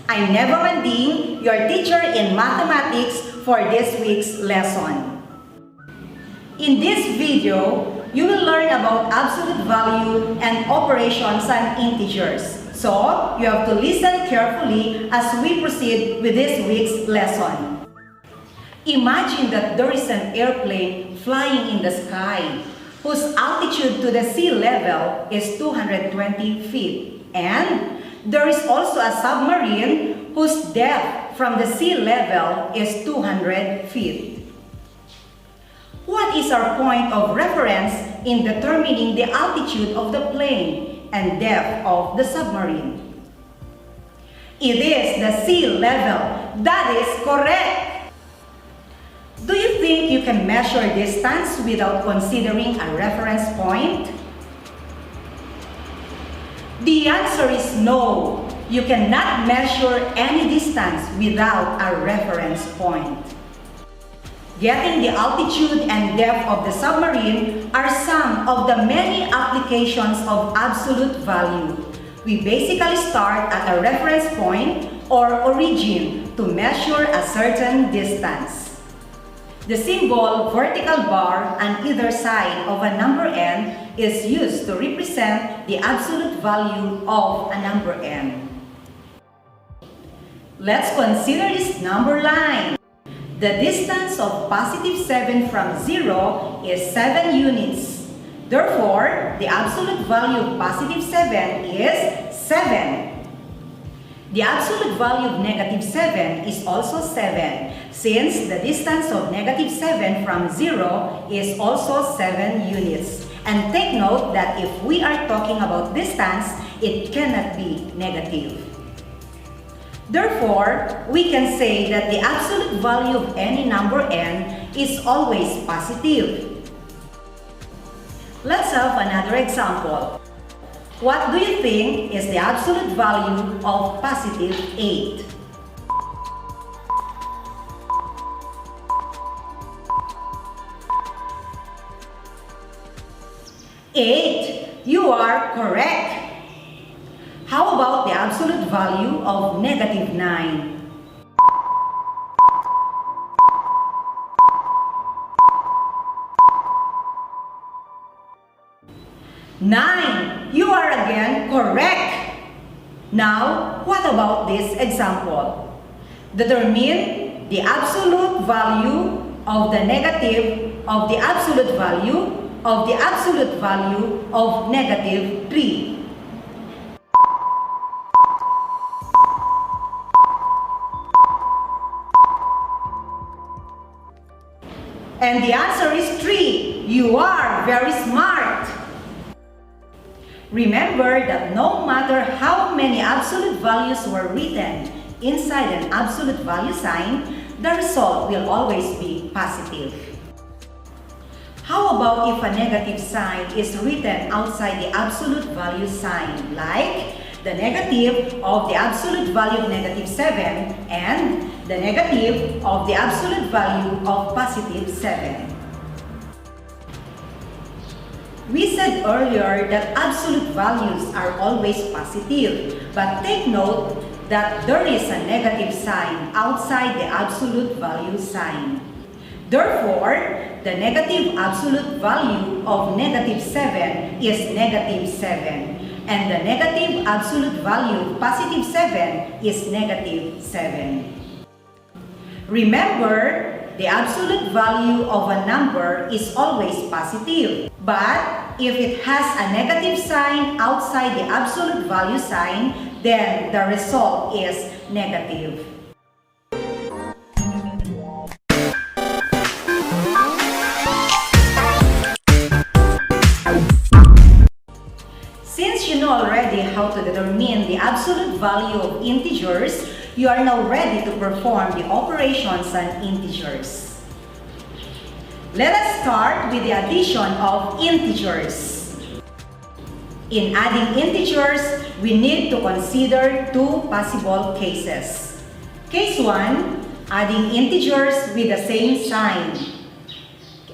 I'm Neva Manding, your teacher in mathematics for this week's lesson. In this video, you will learn about absolute value and operations on integers. So, you have to listen carefully as we proceed with this week's lesson. Imagine that there is an airplane flying in the sky whose altitude to the sea level is 220 feet, and there is also a submarine whose depth from the sea level is 200 feet. What is our point of reference in determining the altitude of the plane and depth of the submarine? It is the sea level. That is correct. Do you think you can measure distance without considering a reference point? The answer is no. You cannot measure any distance without a reference point. Getting the altitude and depth of the submarine are some of the many applications of absolute value. We basically start at a reference point or origin to measure a certain distance. The symbol vertical bar on either side of a number n is used to represent the absolute value of a number n. Let's consider this number line. The distance of positive 7 from 0 is 7 units. Therefore, the absolute value of positive 7 is 7. The absolute value of negative 7 is also 7, since the distance of negative 7 from 0 is also 7 units. And take note that if we are talking about distance, it cannot be negative. Therefore, we can say that the absolute value of any number n is always positive. Let's have another example. What do you think is the absolute value of positive 8? You are correct. How about the absolute value of negative 9? You are again correct. Now, what about this example? Determine the absolute value of the negative of the absolute value of the absolute value of negative 3. And the answer is 3. You are very smart. Remember that no matter how many absolute values were written inside an absolute value sign, the result will always be positive. How about if a negative sign is written outside the absolute value sign, like the negative of the absolute value of negative 7 and the negative of the absolute value of positive 7? We said earlier that absolute values are always positive, but take note that there is a negative sign outside the absolute value sign. Therefore, the negative absolute value of negative 7 is negative 7, and the negative absolute value of positive 7 is negative 7. Remember, the absolute value of a number is always positive. But if it has a negative sign outside the absolute value sign, then the result is negative. Since you know already how to determine the absolute value of integers, you are now ready to perform the operations on integers. Let us start with the addition of integers. In adding integers, we need to consider two possible cases. Case 1, adding integers with the same sign.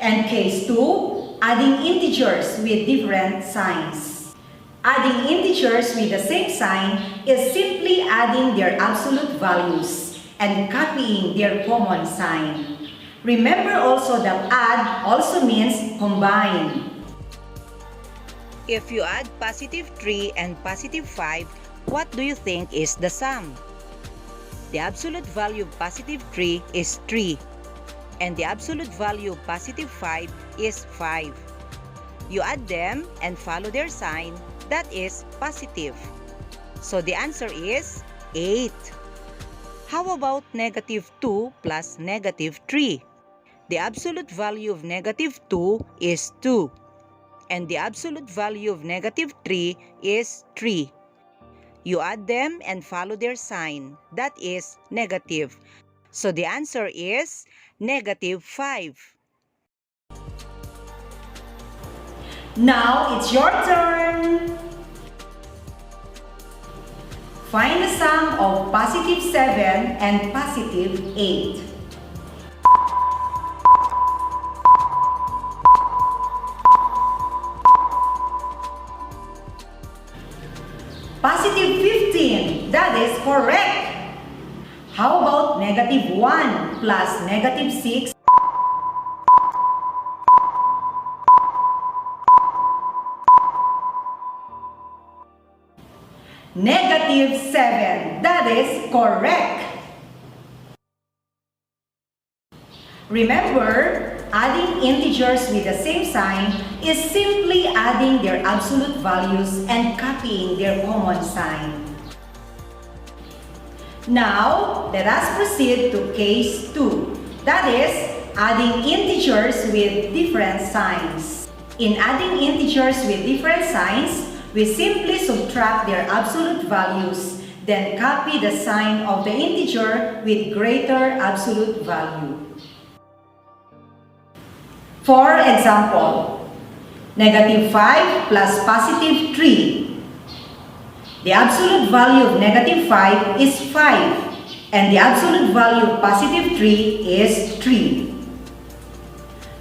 And case 2, adding integers with different signs. Adding integers with the same sign is simply adding their absolute values and copying their common sign. Remember also that add also means combine. If you add positive 3 and positive 5, what do you think is the sum? The absolute value of positive 3 is 3, and the absolute value of positive 5 is 5. You add them and follow their sign, that is positive. So the answer is 8. How about negative 2 plus negative 3? The absolute value of negative 2 is 2, and the absolute value of negative 3 is 3. You add them and follow their sign, that is negative. So the answer is negative 5. Now it's your turn! Find the sum of positive 7 and positive 8. Positive 15, that is correct! How about negative 1 plus negative 6? Negative 7, that is correct! Remember, adding integers with the same sign is simply adding their absolute values and copying their common sign. Now, let us proceed to case 2. That is, adding integers with different signs. In adding integers with different signs, we simply subtract their absolute values, then copy the sign of the integer with greater absolute value. For example, negative 5 plus positive 3. The absolute value of negative 5 is 5, and the absolute value of positive 3 is 3.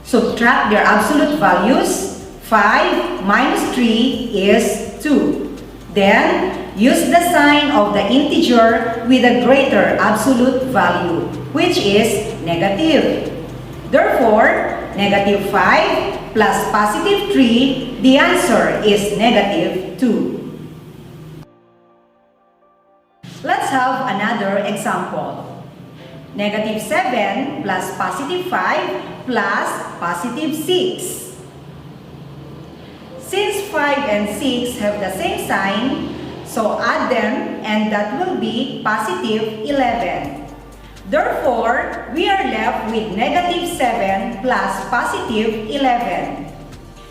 Subtract their absolute values. 5 minus 3 is 2. Then, use the sign of the integer with a greater absolute value, which is negative. Therefore, negative 5 plus positive 3, the answer is negative 2. Let's have another example. Negative 7 plus positive 5 plus positive 6. Since 5 and 6 have the same sign, so add them and that will be positive 11. Therefore, we are left with negative 7 plus positive 11.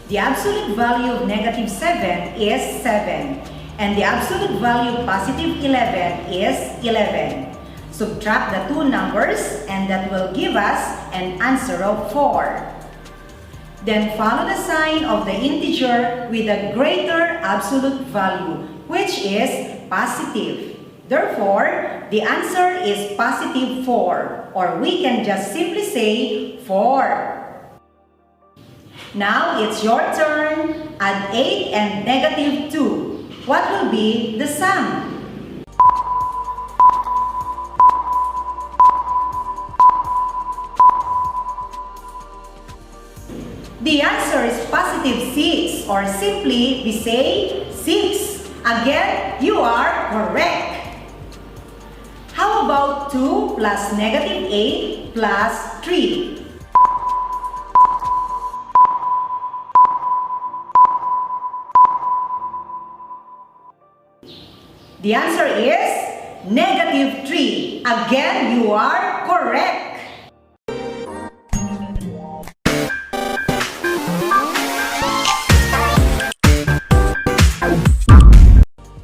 The absolute value of negative 7 is 7, and the absolute value of positive 11 is 11. Subtract the two numbers and that will give us an answer of 4. Then follow the sign of the integer with a greater absolute value, which is positive. Therefore, the answer is positive 4, or we can just simply say 4. Now it's your turn. Add 8 and negative 2. What will be the sum? The answer is positive 6, or simply we say 6. Again, you are correct. How about 2 plus negative 8 plus 3? The answer is negative 3. Again, you are correct.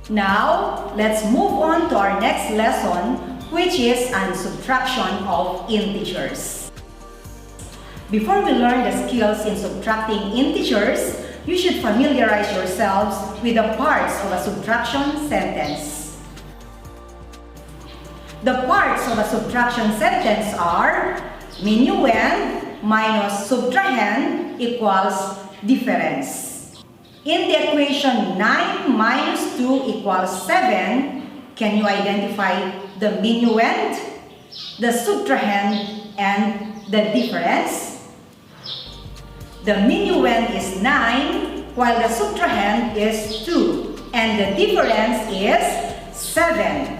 Now, let's move on to our next lesson, which is on subtraction of integers. Before we learn the skills in subtracting integers, you should familiarize yourselves with the parts of a subtraction sentence. The parts of a subtraction sentence are minuend minus subtrahend equals difference. In the equation 9 minus 2 equals 7, Can you identify the minuend, the subtrahend, and the difference? The minuend is 9, while the subtrahend is 2, and the difference is 7.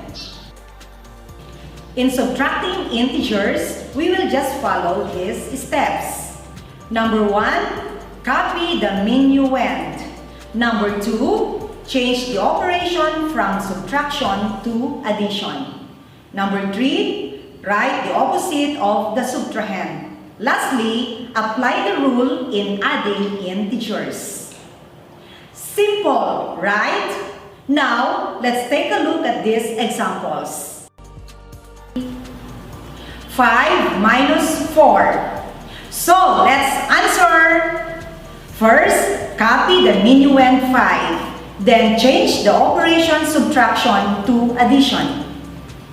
In subtracting integers, we will just follow these steps. Number 1, copy the minuend. Number 2, change the operation from subtraction to addition. Number 3, write the opposite of the subtrahend. Lastly, apply the rule in adding integers. Simple, right? Now, let's take a look at these examples. 5 minus 4. So, let's answer. First, copy the minuend 5. Then, change the operation subtraction to addition.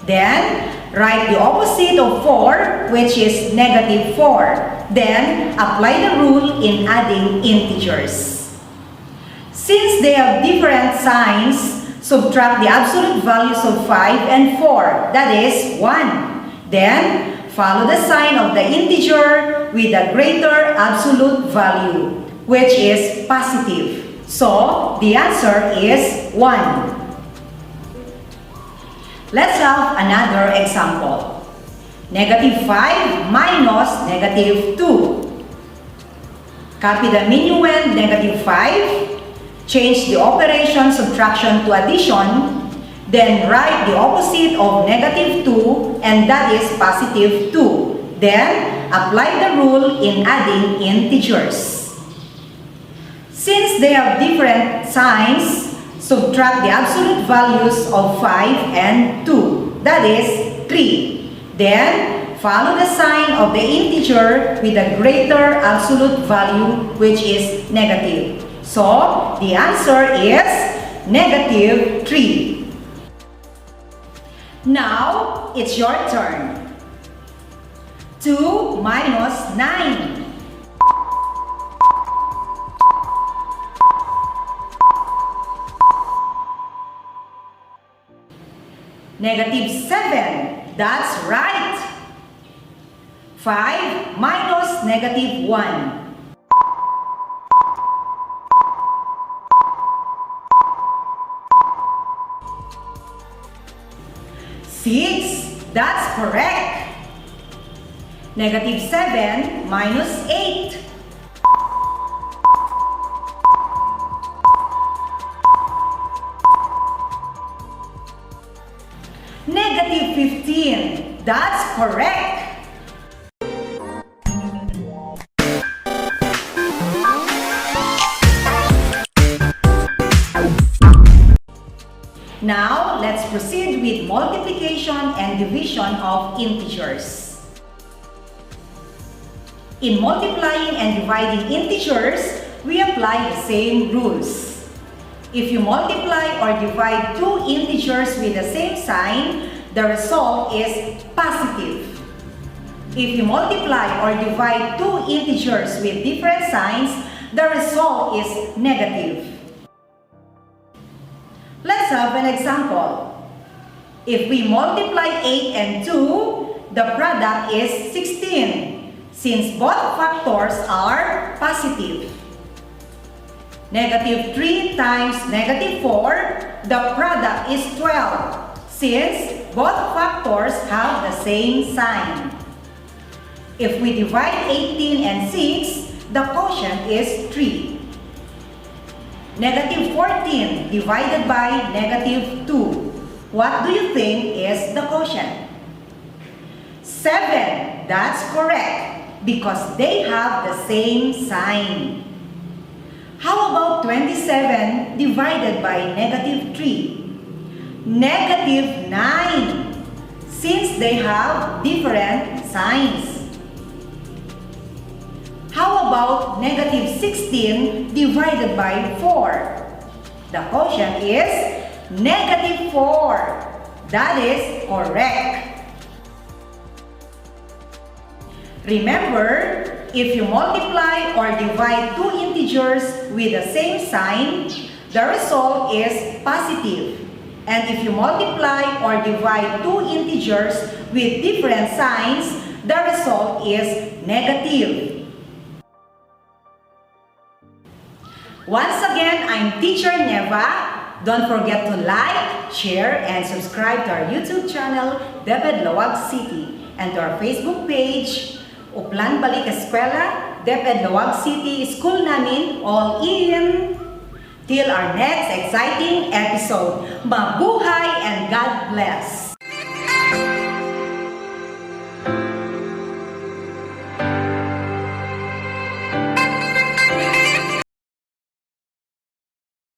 Then, write the opposite of 4, which is negative 4. Then, apply the rule in adding integers. Since they have different signs, subtract the absolute values of 5 and 4, that is 1. Then, follow the sign of the integer with a greater absolute value, which is positive. So, the answer is 1. Let's have another example. Negative 5 minus negative 2. Copy the minuend negative 5. Change the operation subtraction to addition. Then write the opposite of negative 2, and that is positive 2. Then, apply the rule in adding integers. Since they have different signs, subtract the absolute values of 5 and 2, that is 3. Then, follow the sign of the integer with a greater absolute value, which is negative. So, the answer is negative 3. Now, it's your turn. 2 minus 9. Negative 7. That's right. 5 minus negative 1. That's correct. Negative 7 minus 8. Negative 15. That's correct. Now, let's proceed with multiplication and division of integers. In multiplying and dividing integers, we apply the same rules. If you multiply or divide two integers with the same sign, the result is positive. If you multiply or divide two integers with different signs, the result is negative. Let's have an example. If we multiply 8 and 2, the product is 16, since both factors are positive. Negative 3 times negative 4, the product is 12, since both factors have the same sign. If we divide 18 and 6, the quotient is 3. Negative 14 divided by negative 2. What do you think is the quotient? 7. That's correct, because they have the same sign. How about 27 divided by negative 3? Negative 9, since they have different signs. How about negative 16 divided by 4? The quotient is negative 4. That is correct. Remember, if you multiply or divide two integers with the same sign, the result is positive. And if you multiply or divide two integers with different signs, the result is negative. Once again, I'm Teacher Neva. Don't forget to like, share, and subscribe to our YouTube channel, DepEd Lawag City, and to our Facebook page, Uplan Balik Eskwela, DepEd Lawag City, School Namin, all in. Till our next exciting episode. Mabuhay and God bless!